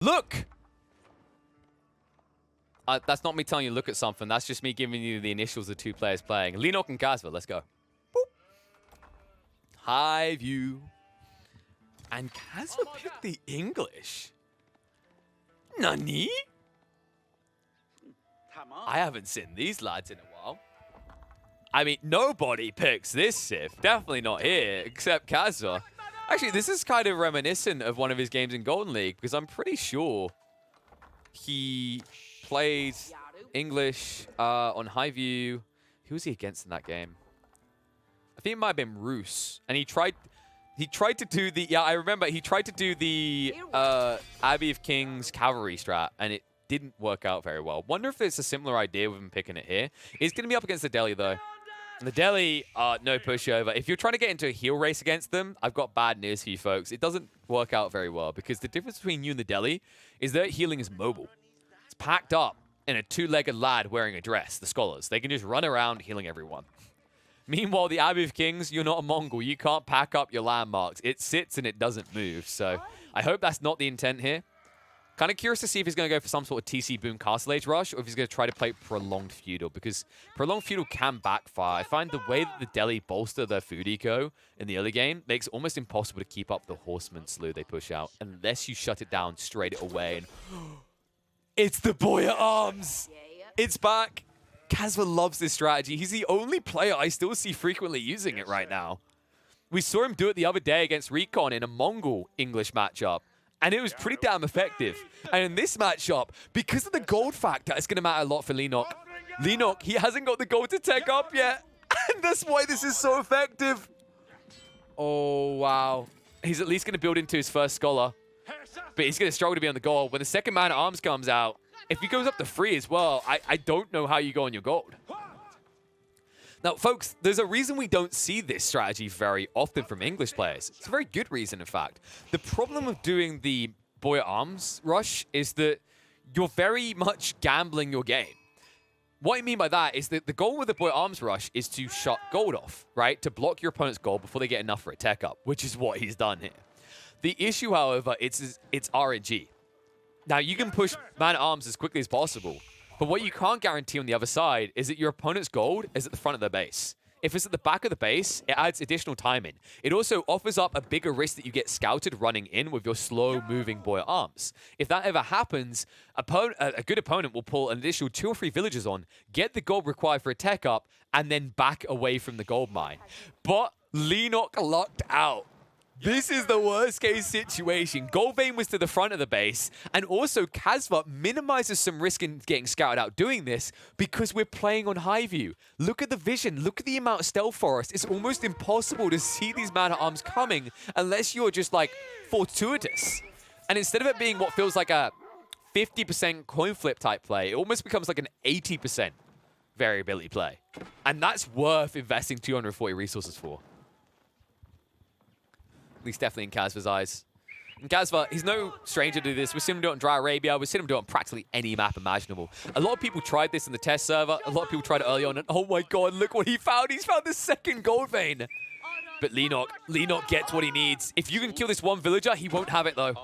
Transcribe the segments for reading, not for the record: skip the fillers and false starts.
Look! That's not me telling you to look at something. That's just me giving you the initials of two players playing. Linok and Kasva, let's go. Boop. High view. And Kasva picked the English. Nani? I haven't seen these lads in a while. I mean, nobody picks this Sith. Definitely not here, except Kasva. Actually, this is kind of reminiscent of one of his games in Golden League, because I'm pretty sure he played English on High View. Who was he against in that game? I think it might have been Roos. And he tried to do the... Yeah, I remember. He tried to do the Abbey of Kings cavalry strat, and it didn't work out very well. Wonder if it's a similar idea with him picking it here. He's going to be up against the Delhi, though. And the Delhi, no pushover. If you're trying to get into a heal race against them, I've got bad news for you folks. It doesn't work out very well, because the difference between you and the Delhi is that healing is mobile. It's packed up in a two-legged lad wearing a dress, the scholars. They can just run around healing everyone. Meanwhile, the Abbey of Kings, you're not a Mongol. You can't pack up your landmarks. It sits and it doesn't move. So I hope that's not the intent here. Kind of curious to see if he's going to go for some sort of TC Boom Castle Age rush, or if he's going to try to play Prolonged Feudal, because Prolonged Feudal can backfire. I find the way that the Delhi bolster their food eco in the early game makes it almost impossible to keep up the Horseman slew they push out, unless you shut it down straight away. And it's the boy at arms! It's back! Kasva loves this strategy. He's the only player I still see frequently using it right now. We saw him do it the other day against Recon in a Mongol English matchup, and it was pretty damn effective. And in this matchup, because of the gold factor, it's going to matter a lot for Linok. Linok, he hasn't got the gold to tech up yet, and that's why this is so effective. Oh, wow. He's at least going to build into his first scholar, but he's going to struggle to be on the gold. When the second man at arms comes out, if he goes up to 3 as well, I don't know how you go on your gold. Now, folks, there's a reason we don't see this strategy very often from English players. It's a very good reason, in fact. The problem of doing the boy at arms rush is that you're very much gambling your game. What I mean by that is that the goal with the boy at arms rush is to shut gold off, right? To block your opponent's gold before they get enough for a tech up, which is what he's done here. The issue, however, it's RNG. Now, you can push man at arms as quickly as possible, but what you can't guarantee on the other side is that your opponent's gold is at the front of their base. If it's at the back of the base, it adds additional timing. It also offers up a bigger risk that you get scouted running in with your slow-moving boy at arms. If that ever happens, a good opponent will pull an additional 2 or 3 villagers on, get the gold required for a tech up, and then back away from the gold mine. But Linok lucked out. This is the worst case situation. Gold vein was to the front of the base, and also Kasva minimizes some risk in getting scouted out doing this because we're playing on high view. Look at the vision. Look at the amount of stealth forest. It's almost impossible to see these man-at-arms coming unless you're just like fortuitous. And instead of it being what feels like a 50% coin flip type play, it almost becomes like an 80% variability play. And that's worth investing 240 resources for. At least definitely in Kasva's eyes. And Kasva, he's no stranger to this. We've seen him do it on Dry Arabia. We've seen him do it on practically any map imaginable. A lot of people tried this in the test server. A lot of people tried it early on. And oh my god, look what he found. He's found the second gold vein. But Linok gets what he needs. If you can kill this one villager, he won't have it though.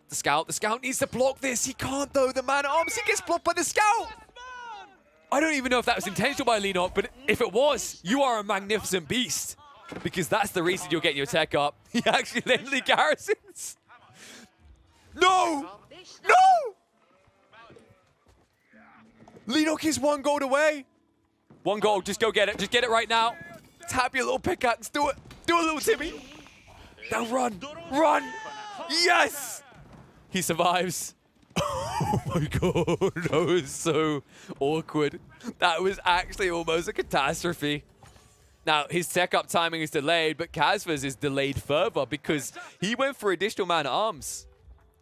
The scout needs to block this. He can't though. The man at arms, he gets blocked by the scout. I don't even know if that was intentional by Linok, but if it was, you are a magnificent beast. Because that's the reason you're getting your tech up. He accidentally garrisons. No! No! Linok is 1 gold away. 1 gold, just go get it. Just get it right now. Tap your little pickaxe. Do it. Do it, little Timmy. Now run. Run. Yes! He survives. Oh my god. That was so awkward. That was actually almost a catastrophe. Now, his tech-up timing is delayed, but Kasva's is delayed further because he went for additional man-at-arms.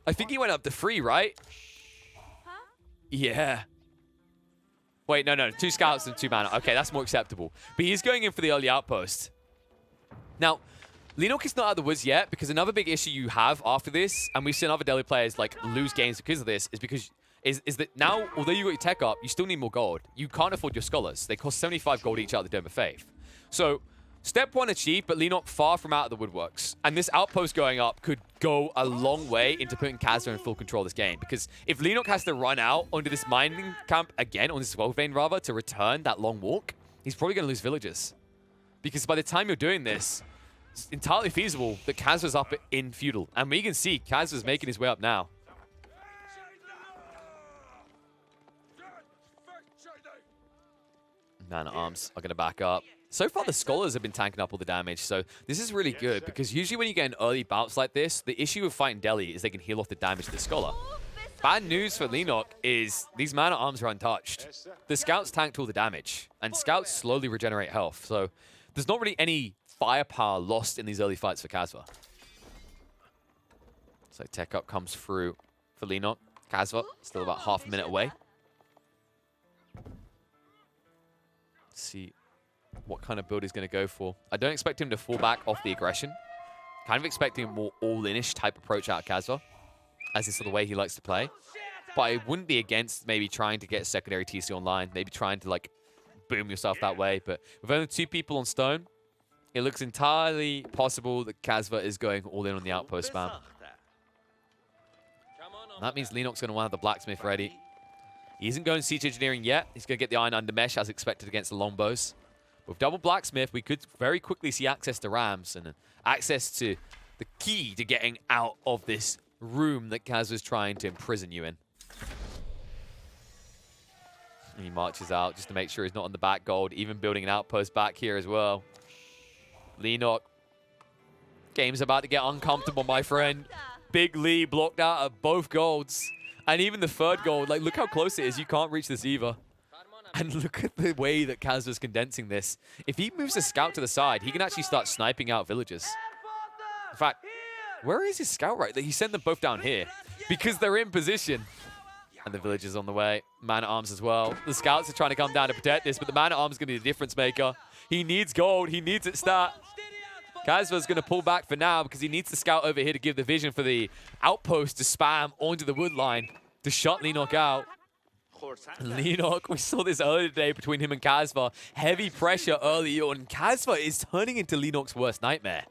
I think he went up to 3, right? Huh? Yeah. Wait, no. 2 scouts and 2 mana. Okay, that's more acceptable. But he's going in for the early outpost. Now, Linok is not out of the woods yet because another big issue you have after this, and we've seen other Delhi players like lose games because of this, is because is that now, although you got your tech up, you still need more gold. You can't afford your scholars. They cost 75 gold each out of the Dome of Faith. So Step 1 achieved, but Lenok far from out of the woodworks. And this outpost going up could go a long way into putting Kasva in full control of this game. Because if Lenok has to run out onto this mining camp again, on this world vein rather, to return that long walk, he's probably going to lose villages. Because by the time you're doing this, it's entirely feasible that Kasva's up in feudal. And we can see Kasva's making his way up now. Man-at-arms are going to back up. So far, the Scholars have been tanking up all the damage, so this is really good, because usually when you get in early bouts like this, the issue with fighting Delhi is they can heal off the damage to the Scholar. Bad news for Lenok is these Man-at-arms are untouched. The Scouts tanked all the damage, and Scouts slowly regenerate health, so there's not really any firepower lost in these early fights for Kasva. So tech up comes through for Lenok. Kasva still about half a minute away. Let's see what kind of build he's going to go for. I don't expect him to fall back off the aggression. Kind of expecting a more all-in-ish type approach out of Kasva, as is the way he likes to play. But I wouldn't be against maybe trying to get a secondary TC online, maybe trying to like boom yourself that way. But with only 2 people on stone, it looks entirely possible that Kasva is going all in on the outpost spam. And that means Lenok's going to want to have the blacksmith ready. He isn't going siege engineering yet. He's going to get the iron under mesh as expected against the longbows. With double blacksmith, we could very quickly see access to rams and access to the key to getting out of this room that Kasva's trying to imprison you in. And he marches out just to make sure he's not on the back gold, even building an outpost back here as well. Lenok. Game's about to get uncomfortable, my friend. Big Lee blocked out of both golds. And even the third gold, like, look how close it is. You can't reach this either. And look at the way that Kasva's condensing this. If he moves a scout to the side, he can actually start sniping out villagers. In fact, where is his scout right? He sent them both down here because they're in position. And the villagers on the way. Man-at-arms as well. The scouts are trying to come down to protect this, but the man-at-arms is going to be the difference maker. He needs gold. He needs it stat. Kasva's going to pull back for now because he needs the scout over here to give the vision for the outpost to spam onto the wood line to shut Lenok out. Lenok, we saw this earlier today between him and Kasva. Heavy pressure early on. Kasva is turning into Lenok's worst nightmare.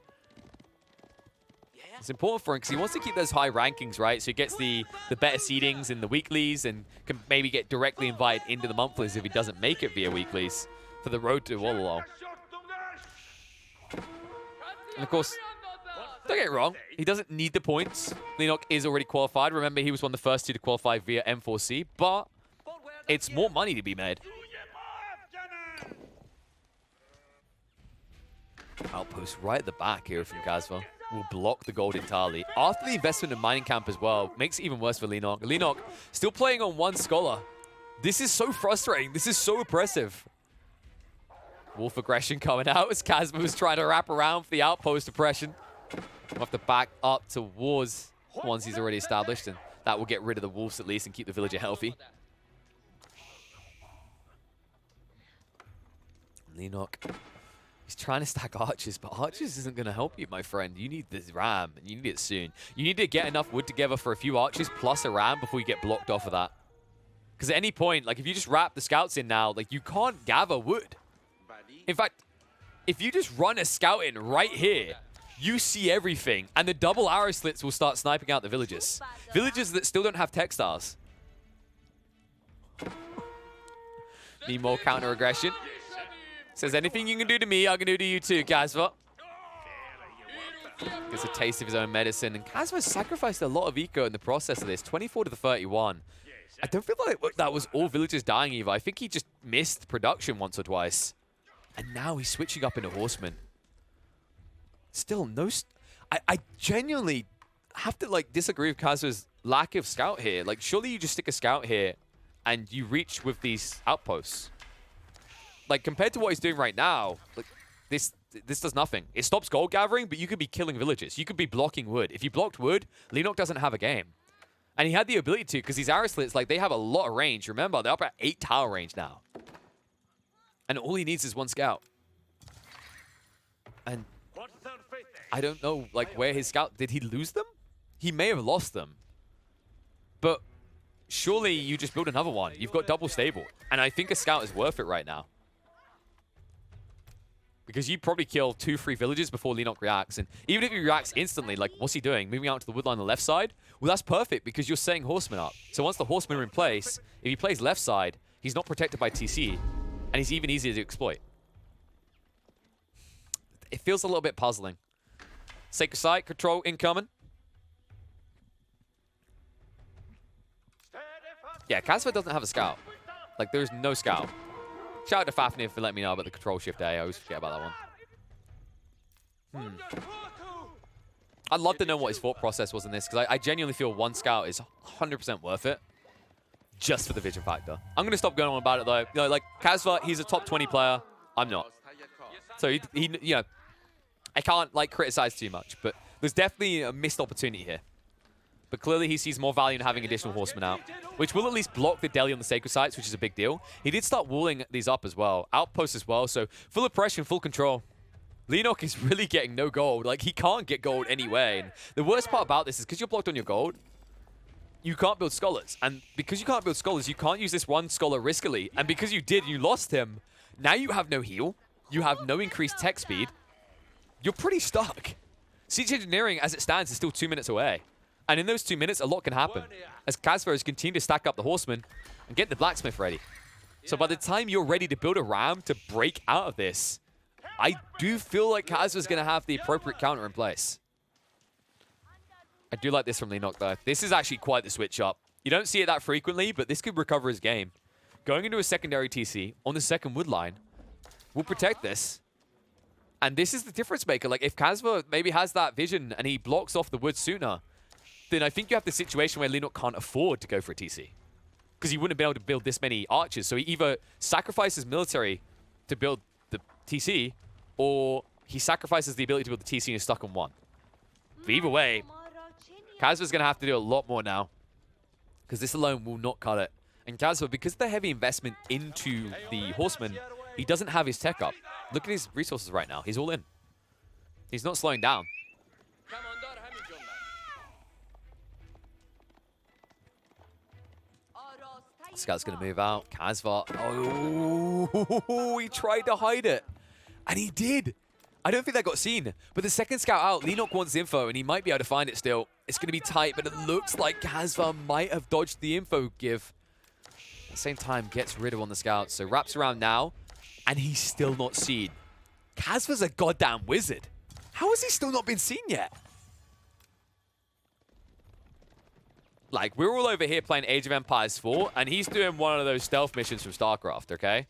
It's important for him because he wants to keep those high rankings, right? So he gets the better seedings in the weeklies and can maybe get directly invited into the monthlies if he doesn't make it via weeklies for the road to Wololo. And of course, don't get it wrong, he doesn't need the points. Lenok is already qualified. Remember, he was one of the first 2 to qualify via M4C, but it's more money to be made. Outpost right at the back here from Kasva will block the gold entirely. After the investment in mining camp as well, makes it even worse for Lenok. Lenok still playing on 1 scholar. This is so frustrating. This is so oppressive. Wolf aggression coming out as Kasva was trying to wrap around for the outpost oppression. We'll have to back up towards ones he's already established, and that will get rid of the wolves at least and keep the villager healthy. Lenok, he's trying to stack archers, but archers isn't going to help you, my friend. You need this ram, and you need it soon. You need to get enough wood together for a few archers plus a ram before you get blocked off of that. Because at any point, like if you just wrap the scouts in now, like you can't gather wood. In fact, if you just run a scout in right here, you see everything, and the double arrow slits will start sniping out the villagers. Villagers that still don't have textiles. Need more counter aggression. Says anything you can do to me, I can do to you too, Kasva. Gets a taste of his own medicine, and Kasva sacrificed a lot of eco in the process of this, 24 to the 31. I don't feel like that was all villagers dying either. I think he just missed production once or twice. And now he's switching up into horsemen. Still, no... I genuinely have to, like, disagree with Kasva's lack of scout here. Like, surely you just stick a scout here and you reach with these outposts. Like, compared to what he's doing right now, like, this does nothing. It stops gold gathering, but you could be killing villagers. You could be blocking wood. If you blocked wood, Lenok doesn't have a game. And he had the ability to, because these arrow slits, like, they have a lot of range. Remember, they're up at 8 tower range now. And all he needs is 1 scout. And I don't know, like, where his scout... Did he lose them? He may have lost them. But surely you just build another one. You've got double stable. And I think a scout is worth it right now. Because you probably kill 2-3 villagers before Lenok reacts. And even if he reacts instantly, like, what's he doing? Moving out to the wood line on the left side? Well, that's perfect because you're setting horsemen up. So once the horsemen are in place, if he plays left side, he's not protected by TC, and he's even easier to exploit. It feels a little bit puzzling. Sacred Site, control incoming. Yeah, Kasva doesn't have a scout. Like, there's no scout. Shout out to Fafnir for letting me know about the control shift A. I always forget about that one. I'd love to know what his thought process was in this, because I genuinely feel one scout is 100% worth it, just for the vision factor. I'm going to stop going on about it, though. You know, like, Kasva, he's a top 20 player. I'm not. So, he you know, I can't, like, criticize too much, but there's definitely a missed opportunity here. But clearly he sees more value in having additional horsemen out, which will at least block the deli on the sacred sites, which is a big deal. He did start walling these up as well. Outposts as well, so full oppression, full control. Lenok is really getting no gold. Like, he can't get gold anyway. And the worst part about this is because you're blocked on your gold, you can't build scholars. And because you can't build scholars, you can't use this one scholar riskily. And because you did, you lost him. Now you have no heal. You have no increased tech speed. You're pretty stuck. Siege engineering, as it stands, is still 2 minutes away. And in those 2 minutes, a lot can happen, as Kasva has continued to stack up the horsemen and get the blacksmith ready. So by the time you're ready to build a ram to break out of this, I do feel like Kasva's going to have the appropriate counter in place. I do like this from Lenok, though. This is actually quite the switch up. You don't see it that frequently, but this could recover his game. Going into a secondary TC on the second wood line will protect this. And this is the difference maker. Like, if Kasva maybe has that vision and he blocks off the wood sooner, then I think you have the situation where Lenok can't afford to go for a TC. Because he wouldn't be able to build this many archers. So he either sacrifices military to build the TC, or he sacrifices the ability to build the TC and is stuck on one. But either way, Kasva's going to have to do a lot more now, because this alone will not cut it. And Kasva, because of the heavy investment into the horseman, he doesn't have his tech up. Look at his resources right now. He's all in. He's not slowing down. Scout's going to move out. Kasva. Oh, he tried to hide it. And he did. I don't think that got seen. But the second scout out, Lenok wants info, and he might be able to find it still. It's going to be tight, but it looks like Kasva might have dodged the info give. At the same time, gets rid of on the scout. So wraps around now, and he's still not seen. Kasva's a goddamn wizard. How has he still not been seen yet? Like, we're all over here playing Age of Empires 4, and he's doing one of those stealth missions from StarCraft, okay?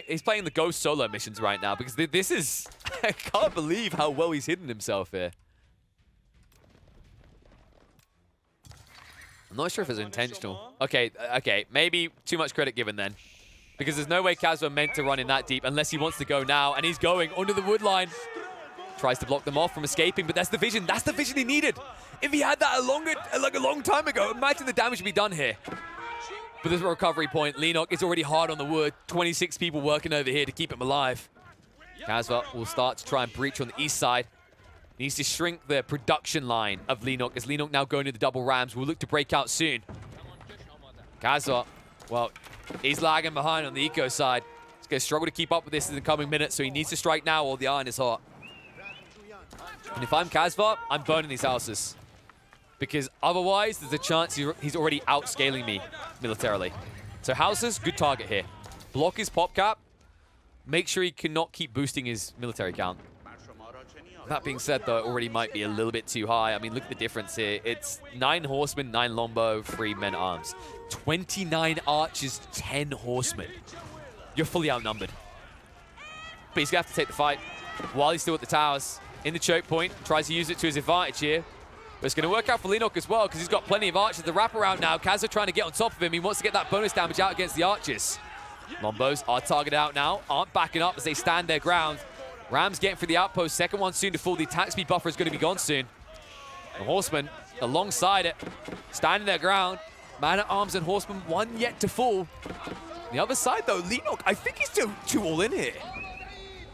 He's playing the Ghost solo missions right now, because this is... I can't believe how well he's hidden himself here. I'm not sure if it's intentional. Okay, maybe too much credit given then. Because there's no way Kasva meant to run in that deep unless he wants to go now, and he's going under the wood line. Tries to block them off from escaping, but that's the vision. That's the vision he needed. If he had that a long time ago, imagine the damage would be done here. But there's a recovery point. Lenok is already hard on the wood. 26 people working over here to keep him alive. Kasva will start to try and breach on the east side. He needs to shrink the production line of Lenok, as Lenok now going to the double rams. Will look to break out soon. Kasva, well, he's lagging behind on the eco side. He's going to struggle to keep up with this in the coming minutes, so he needs to strike now while the iron is hot. And if I'm Kasva, I'm burning these houses. Because otherwise, there's a chance he's already outscaling me militarily. So houses, good target here. Block his pop cap. Make sure he cannot keep boosting his military count. That being said, though, it already might be a little bit too high. I mean, look at the difference here. It's 9 horsemen, 9 longbow, 3 men-at-arms. 29 archers, 10 horsemen. You're fully outnumbered. But he's going to have to take the fight while he's still at the towers. In the choke point, tries to use it to his advantage here. But it's going to work out for Lenok as well, because he's got plenty of archers to wrap around now. Kasva trying to get on top of him. He wants to get that bonus damage out against the archers. Longbows are targeted out now, aren't backing up as they stand their ground. Rams getting through the outpost. Second one soon to fall. The attack speed buffer is going to be gone soon. The horsemen alongside it, standing their ground. Man-at-arms and horsemen, one yet to fall. On the other side, though, Lenok, I think he's still too all in here.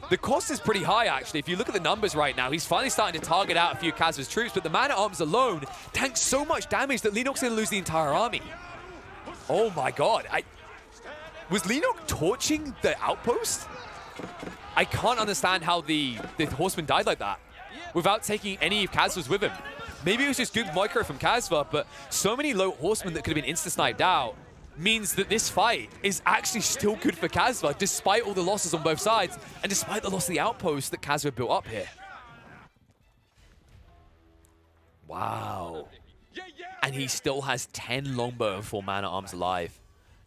The cost is pretty high, actually. If you look at the numbers right now, he's finally starting to target out a few Kasva's troops, but the man-at-arms alone tanks so much damage that Lenok's going to lose the entire army. Oh my god. Was Lenok torching the outpost? I can't understand how the horseman died like that without taking any of Kasva's with him. Maybe it was just good micro from Kasva, but so many low horsemen that could have been insta-sniped out means that this fight is actually still good for Kasva, despite all the losses on both sides, and despite the loss of the outpost that Kasva built up here. Wow. And he still has 10 longbow and 4 man-at-arms alive.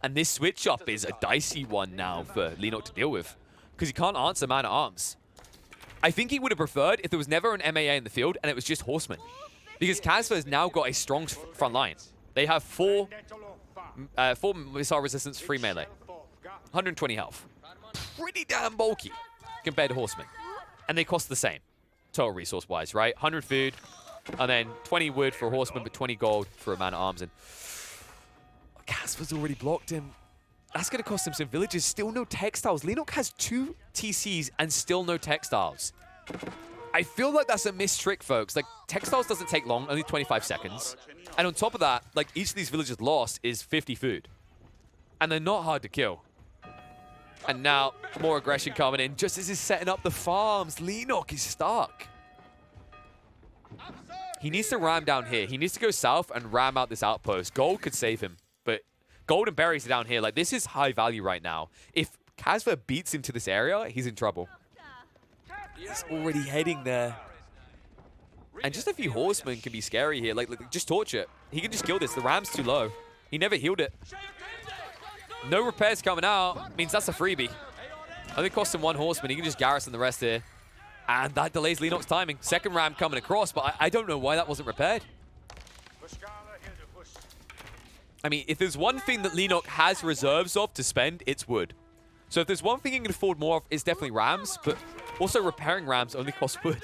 And this switch-up is a dicey one now for Lenok to deal with, because he can't answer man-at-arms. I think he would have preferred if there was never an MAA in the field and it was just horsemen. Because Kasva has now got a strong front line. They have 4 missile resistance, 3 melee. 120 health. Pretty damn bulky compared to horsemen. And they cost the same, total resource-wise, right? 100 food, and then 20 wood for a horseman, but 20 gold for a man-at-arms. And Kasva's already blocked him. That's going to cost him some villages. Still no textiles. Lenok has 2 TCs and still no textiles. I feel like that's a missed trick, folks. Like, textiles doesn't take long, only 25 seconds. And on top of that, like, each of these villages lost is 50 food. And they're not hard to kill. And now, more aggression coming in just as he's setting up the farms. Lenok is stuck. He needs to ram down here. He needs to go south and ram out this outpost. Gold could save him, but gold and berries are down here. Like, this is high value right now. If Kasva beats him to this area, he's in trouble. He's already heading there. And just a few horsemen can be scary here. Like, just torch it. He can just kill this. The ram's too low. He never healed it. No repairs coming out. Means that's a freebie. I think it costs him 1 horseman. He can just garrison the rest here. And that delays Lenok's timing. Second ram coming across, but I don't know why that wasn't repaired. I mean, if there's one thing that Lenok has reserves of to spend, it's wood. So if there's one thing he can afford more of, it's definitely rams, but also repairing rams only costs wood.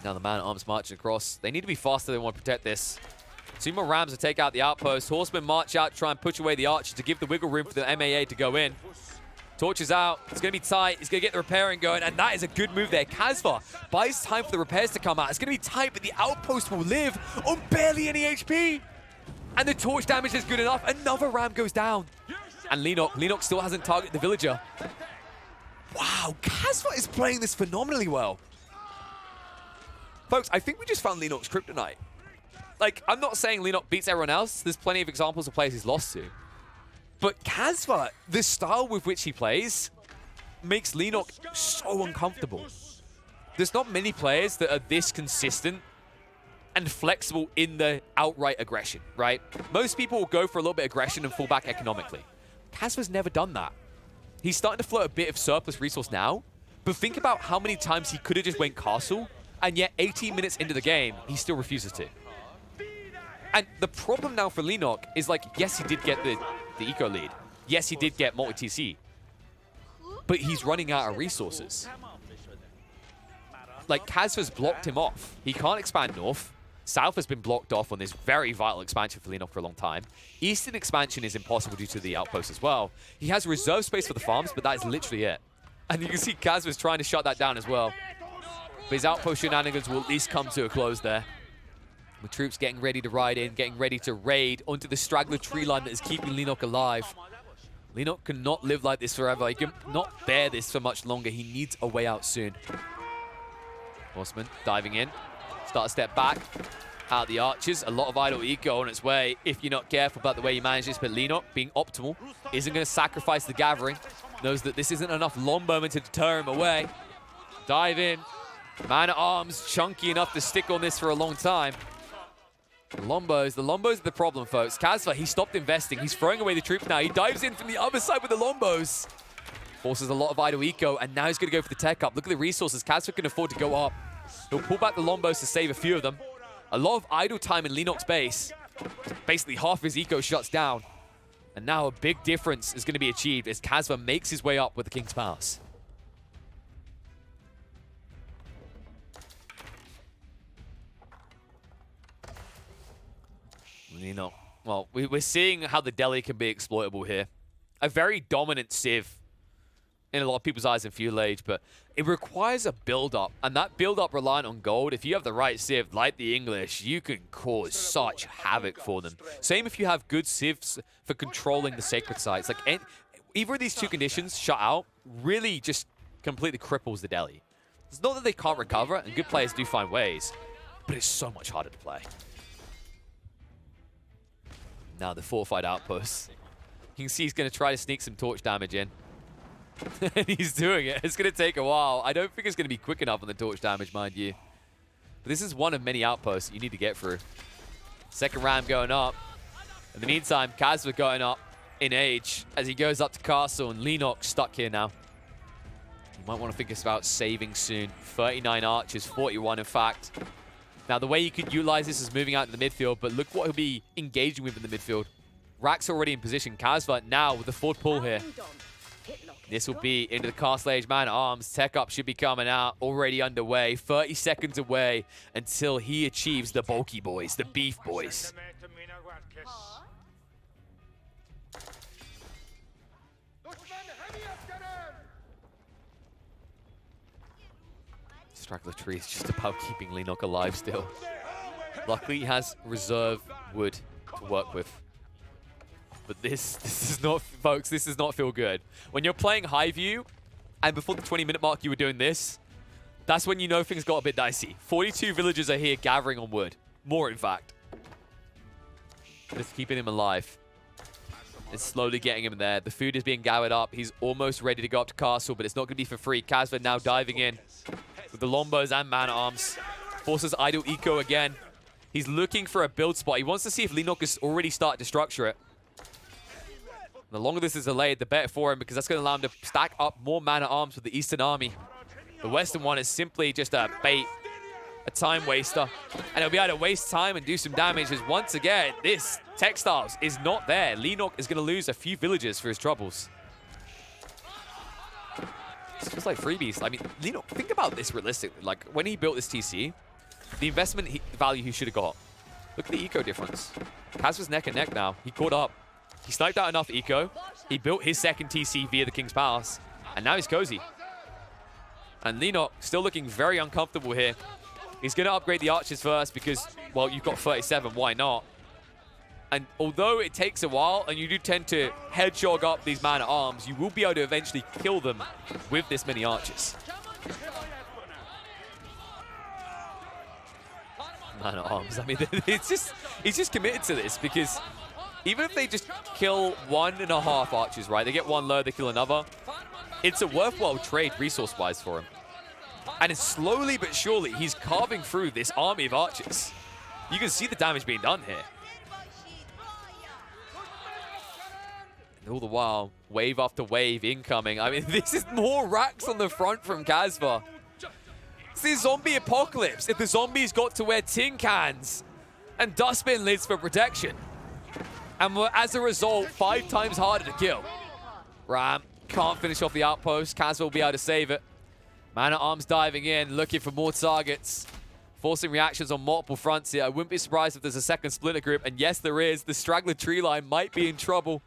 Now the man-at-arms marching across. They need to be faster. They want to protect this. 2 more rams to take out the outpost. Horsemen march out, try and push away the archers to give the wiggle room for the MAA to go in. Torches out. It's going to be tight. He's going to get the repairing going, and that is a good move there. Kasva buys time for the repairs to come out. It's going to be tight, but the outpost will live on barely any HP. And the torch damage is good enough. Another ram goes down. And Lenok still hasn't targeted the villager. Wow, Kasva is playing this phenomenally well. Folks, I think we just found Lenok's kryptonite. Like, I'm not saying Lenok beats everyone else. There's plenty of examples of players he's lost to. But Kasva, the style with which he plays, makes Lenok so uncomfortable. There's not many players that are this consistent and flexible in the outright aggression, right? Most people will go for a little bit of aggression and fall back economically. Kasva's never done that. He's starting to float a bit of surplus resource now, but think about how many times he could have just went castle, and yet 18 minutes into the game, he still refuses to. And the problem now for Lenok is, like, yes, he did get the eco lead. Yes, he did get multi-TC. But he's running out of resources. Like, Kasva's blocked him off. He can't expand north. South has been blocked off on this very vital expansion for Lenok for a long time. Eastern expansion is impossible due to the outpost as well. He has reserve space for the farms, but that is literally it. And you can see Kasva's trying to shut that down as well. But his outpost shenanigans will at least come to a close there. With troops getting ready to ride in, getting ready to raid onto the straggler tree line that is keeping Lenok alive. Lenok cannot live like this forever. He cannot bear this for much longer. He needs a way out soon. Horseman diving in. Start a step back. Out the archers. A lot of idle eco on its way if you're not careful about the way you manage this. But Lenok, being optimal, isn't going to sacrifice the gathering. Knows that this isn't enough longbowmen to deter him away. Dive in. Man-at-arms chunky enough to stick on this for a long time. The Lombos are the problem, folks. Kasva, he stopped investing. He's throwing away the troops now. He dives in from the other side with the Lombos. Forces a lot of idle eco, and now he's going to go for the tech up. Look at the resources. Kasva can afford to go up. He'll pull back the Lombos to save a few of them. A lot of idle time in Lenok's base. Basically, half his eco shuts down. And now a big difference is going to be achieved as Kasva makes his way up with the King's Pass. Lenok. Well, we're seeing how the Delhi can be exploitable here. A very dominant Civ in a lot of people's eyes in Feudal Age, but it requires a build-up, and that build-up reliant on gold, if you have the right civ, like the English, you can cause such havoc for them. Same if you have good civs for controlling the sacred sites. Like, either of these two conditions shut out really just completely cripples the Delhi. It's not that they can't recover, and good players do find ways, but it's so much harder to play. Now the fortified outposts. You can see he's going to try to sneak some torch damage in. And he's doing it. It's going to take a while. I don't think it's going to be quick enough on the torch damage, mind you. But this is one of many outposts that you need to get through. Second ram going up. In the meantime, Kasva going up in age as he goes up to castle, and Lenok stuck here now. You might want to think about saving soon. 39 archers, 41 in fact. Now, the way you could utilize this is moving out to the midfield, but look what he'll be engaging with in the midfield. Rack's already in position. Kasva now with the forward pull here. This will be into the castle age man-at-arms. Tech up should be coming out, already underway. 30 seconds away until he achieves the bulky boys, the beef boys. Straggler Tree is just about keeping Lenok alive still. Luckily, he has reserve wood to work with. But this is not, folks, this does not feel good. When you're playing high view, and before the 20-minute mark you were doing this, that's when you know things got a bit dicey. 42 villagers are here gathering on wood. More, in fact. Just keeping him alive. It's slowly getting him there. The food is being gathered up. He's almost ready to go up to castle, but it's not going to be for free. Kasva now diving in with the Lombos and man-at-arms. Forces idle eco again. He's looking for a build spot. He wants to see if Lenok has already started to structure it. The longer this is delayed, the better for him, because that's going to allow him to stack up more man-at-arms with the Eastern Army. The Western one is simply just a bait, a time waster. And he'll be able to waste time and do some damage, as once again, this Textiles is not there. Lenok is going to lose a few villagers for his troubles. It's just like freebies. I mean, Lenok, think about this realistically. Like, when he built this TC, the investment value he should have got. Look at the eco difference. Kasva's neck and neck now. He caught up. He sniped out enough eco. He built his second TC via the King's Palace. And now he's cozy. And Lenok still looking very uncomfortable here. He's going to upgrade the archers first because, well, you've got 37. Why not? And although it takes a while, and you do tend to hedgehog up these man-at-arms, you will be able to eventually kill them with this many archers. Man-at-arms. I mean, he's just committed to this, because even if they just kill 1.5 archers, right? They get one low, they kill another. It's a worthwhile trade resource-wise for him. And it's slowly but surely, he's carving through this army of archers. You can see the damage being done here. And all the while, wave after wave incoming. I mean, this is more racks on the front from Kasva. It's the zombie apocalypse. If the zombies got to wear tin cans and dustbin lids for protection. And as a result, 5 times harder to kill. Ram can't finish off the outpost. Kasva will be able to save it. Man-at-arms diving in, looking for more targets. Forcing reactions on multiple fronts here. I wouldn't be surprised if there's a second splinter group. And yes, there is. The straggler tree line might be in trouble.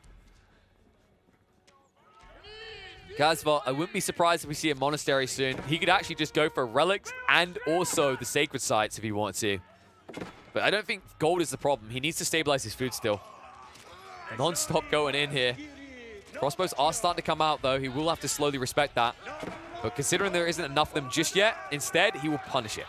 Kasva, I wouldn't be surprised if we see a monastery soon. He could actually just go for relics and also the sacred sites if he wants to. But I don't think gold is the problem. He needs to stabilize his food still. Non-stop going in here. Crossbows are starting to come out, though. He will have to slowly respect that. But considering there isn't enough of them just yet, instead, he will punish it.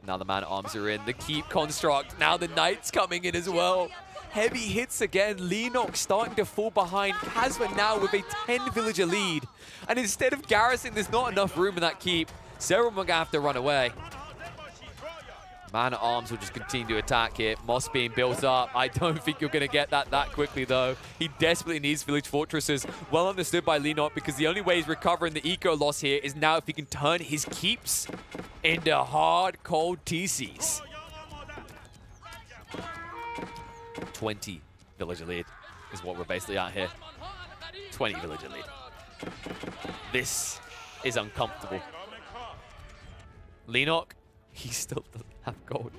Now the man-at-arms are in. The keep construct. Now the knights coming in as well. Heavy hits again. Lenok starting to fall behind. Kasva now with a 10-villager lead. And instead of garrison, there's not enough room in that keep. Several are going to have to run away. Man-at-arms will just continue to attack here. Moss being built up. I don't think you're going to get that quickly, though. He desperately needs village fortresses. Well understood by Lenok, because the only way he's recovering the eco loss here is now if he can turn his keeps into hard, cold TCs. 20 villager lead is what we're basically at here. 20 villager lead. This is uncomfortable. Lenok, he still doesn't have gold.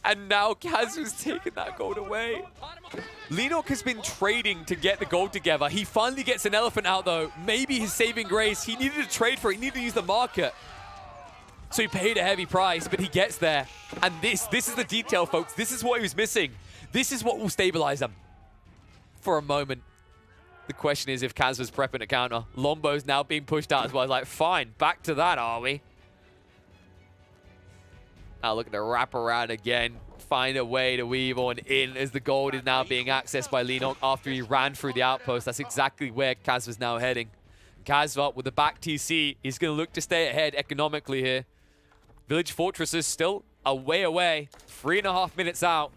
And now Kasva's taken that gold away. Lenok has been trading to get the gold together. He finally gets an elephant out, though. Maybe his saving grace. He needed to trade for it. He needed to use the market. So he paid a heavy price, but he gets there. And this is the detail, folks. This is what he was missing. This is what will stabilize him. For a moment. The question is if Kasva's prepping a counter. Lombo's now being pushed out as well. Like, fine, back to that, are we? Now looking to wrap around again. Find a way to weave on in as the gold is now being accessed by Lenok after he ran through the outpost. That's exactly where Kasva's now heading. Kasva with the back TC, he's going to look to stay ahead economically here. Village Fortress is still a way away. 3.5 minutes out.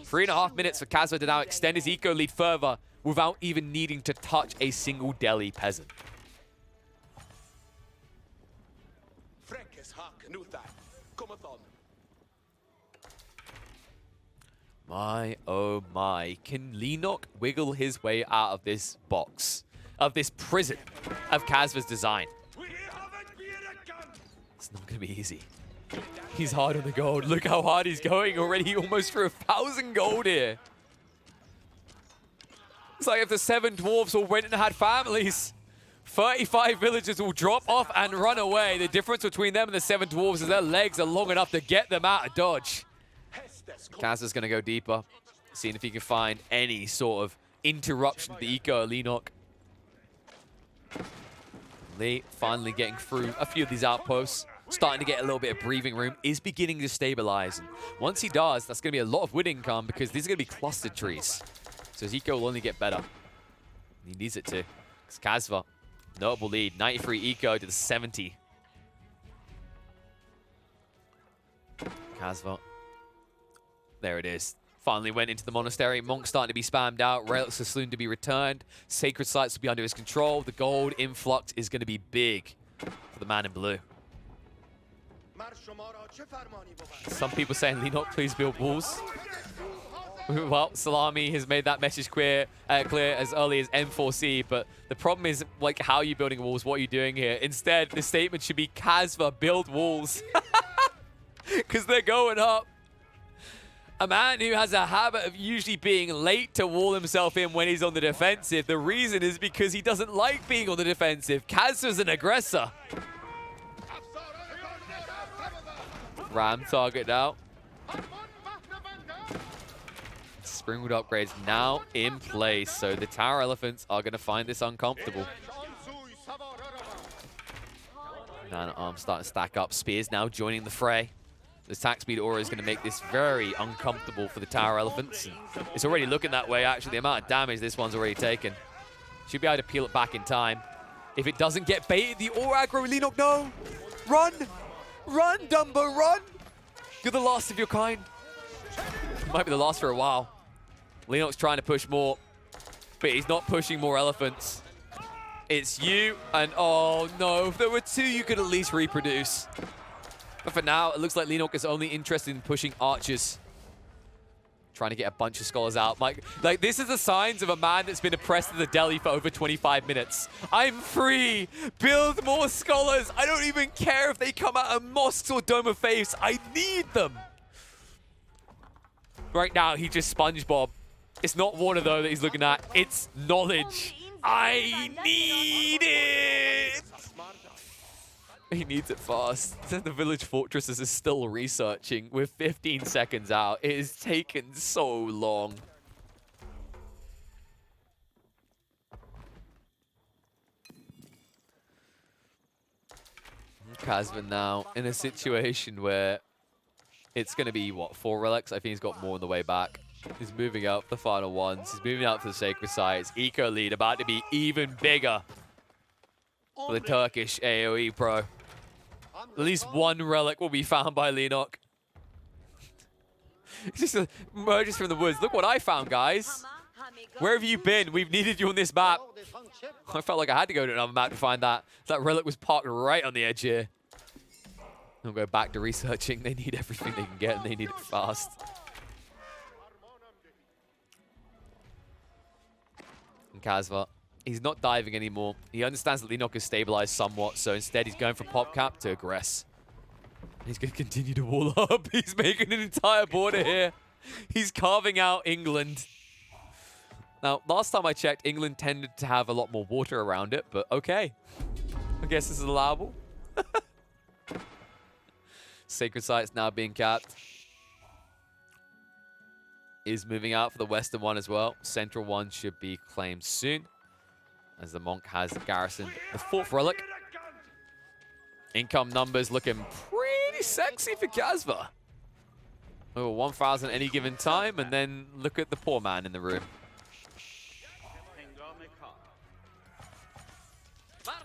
3.5 minutes for Kasva to now extend his eco lead further without even needing to touch a single Delhi peasant. My, oh my. Can Lenok wiggle his way out of this box? Of this prison of Kasva's design? It's not going to be easy. He's hard on the gold. Look how hard he's going already. Almost for 1,000 gold here. It's like if the 7 dwarves all went and had families, 35 villagers will drop off and run away. The difference between them and the 7 dwarves is their legs are long enough to get them out of dodge. Kasva's going to go deeper, seeing if he can find any sort of interruption to the eco of Lenok. Lee finally getting through a few of these outposts, starting to get a little bit of breathing room, is beginning to stabilize. And once he does, that's going to be a lot of wood income because these are going to be clustered trees. So his eco will only get better. He needs it to. Because Kasva, notable lead, 93 eco to the 70. Kasva. There it is. Finally went into the monastery. Monk starting to be spammed out. Relics are soon to be returned. Sacred sites will be under his control. The gold influx is going to be big for the man in blue. Some people saying, Lenok, please build walls. Well, Salami has made that message clear as early as M4C, but the problem is, like, how are you building walls? What are you doing here? Instead, the statement should be, Kasva, build walls. Because they're going up. A man who has a habit of usually being late to wall himself in when he's on the defensive. The reason is because he doesn't like being on the defensive. Kasva's an aggressor. Ram target now. Springwood upgrades now in place, so the tower elephants are going to find this uncomfortable. Man-at-arms starting to stack up. Spears now joining the fray. The attack speed aura is going to make this very uncomfortable for the tower elephants. And it's already looking that way, actually. The amount of damage this one's already taken. Should be able to peel it back in time. If it doesn't get baited, the aura aggro, Lenok, no! Run! Run, Dumbo, run! You're the last of your kind. You might be the last for a while. Lenok's trying to push more, but he's not pushing more elephants. It's you, and oh no, if there were 2, you could at least reproduce. But for now, it looks like Lenok is only interested in pushing archers. Trying to get a bunch of scholars out. Like this is the signs of a man that's been oppressed in the Delhi for over 25 minutes. I'm free. Build more scholars. I don't even care if they come out of mosques or Dome of Faiths. I need them. Right now, he just SpongeBob. It's not water, though, that he's looking at. It's knowledge. I need it. He needs it fast. The village fortresses is still researching with 15 seconds out. It has taken so long. Kasva now in a situation where it's going to be, what, 4 relics? I think he's got more on the way back. He's moving out for the final ones. He's moving out for the sacred sites. Eco lead about to be even bigger for the Turkish AoE pro. At least 1 relic will be found by Lenok. He just emerges from the woods. Look what I found, guys. Where have you been? We've needed you on this map. I felt like I had to go to another map to find that. That relic was parked right on the edge here. They'll go back to researching. They need everything they can get, and they need it fast. And Kasva, he's not diving anymore. He understands that Lenok is stabilized somewhat, so instead he's going for pop cap to aggress. He's going to continue to wall up. He's making an entire border here. He's carving out England. Now, last time I checked, England tended to have a lot more water around it, but okay. I guess this is allowable. Sacred Site's now being capped. Is moving out for the Western one as well. Central one should be claimed soon, as the Monk has garrisoned the 4th relic. Income numbers looking pretty sexy for Kasva. Over 1,000 any given time, and then look at the poor man in the room.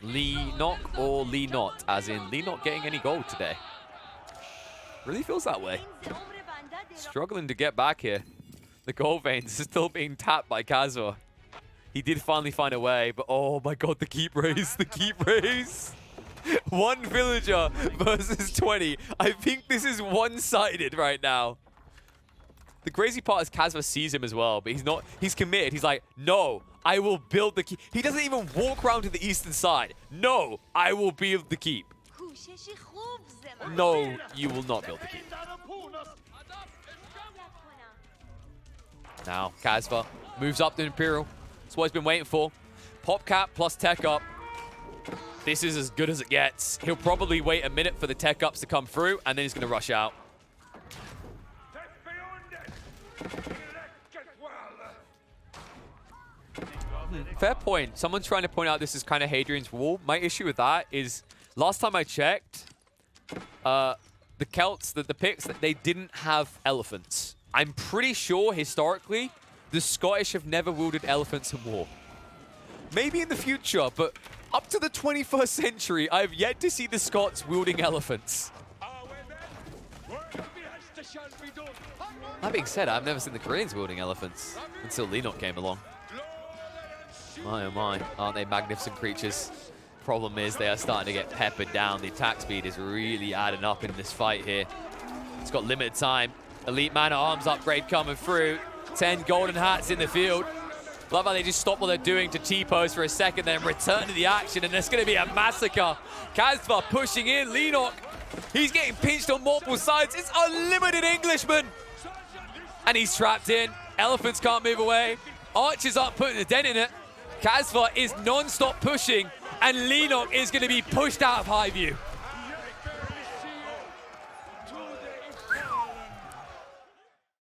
Lee Knock or Lee Not, as in Lee not getting any gold today. Really feels that way. Struggling to get back here. The gold veins is still being tapped by Kasva. He did finally find a way, but oh my god, the keep raise, the keep raise. 1 villager versus 20. I think this is one-sided right now. The crazy part is Kasva sees him as well, but he's committed. He's like, no, I will build the keep. He doesn't even walk around to the eastern side. No, I will build the keep. No, you will not build the keep. Now, Kasva moves up to Imperial. That's what he's been waiting for. Pop cap plus tech up. This is as good as it gets. He'll probably wait a minute for the tech ups to come through, and then he's going to rush out. Fair point. Someone's trying to point out this is kind of Hadrian's Wall. My issue with that is, last time I checked, the Celts, the Picts, they didn't have elephants. I'm pretty sure, historically, the Scottish have never wielded elephants in war. Maybe in the future, but up to the 21st century, I have yet to see the Scots wielding elephants. That being said, I've never seen the Koreans wielding elephants until Lenot came along. My oh my, aren't they magnificent creatures? Problem is, they are starting to get peppered down. The attack speed is really adding up in this fight here. It's got limited time. Elite Man at Arms upgrade coming through. 10 golden hats in the field. Love how they just stop what they're doing to T-pose for a second, then return to the action, and there's going to be a massacre. Kasva pushing in. Lenok, he's getting pinched on multiple sides. It's unlimited Englishman. And he's trapped in. Elephants can't move away. Archer's up, putting a dent in it. Kasva is non-stop pushing, and Lenok is going to be pushed out of high view.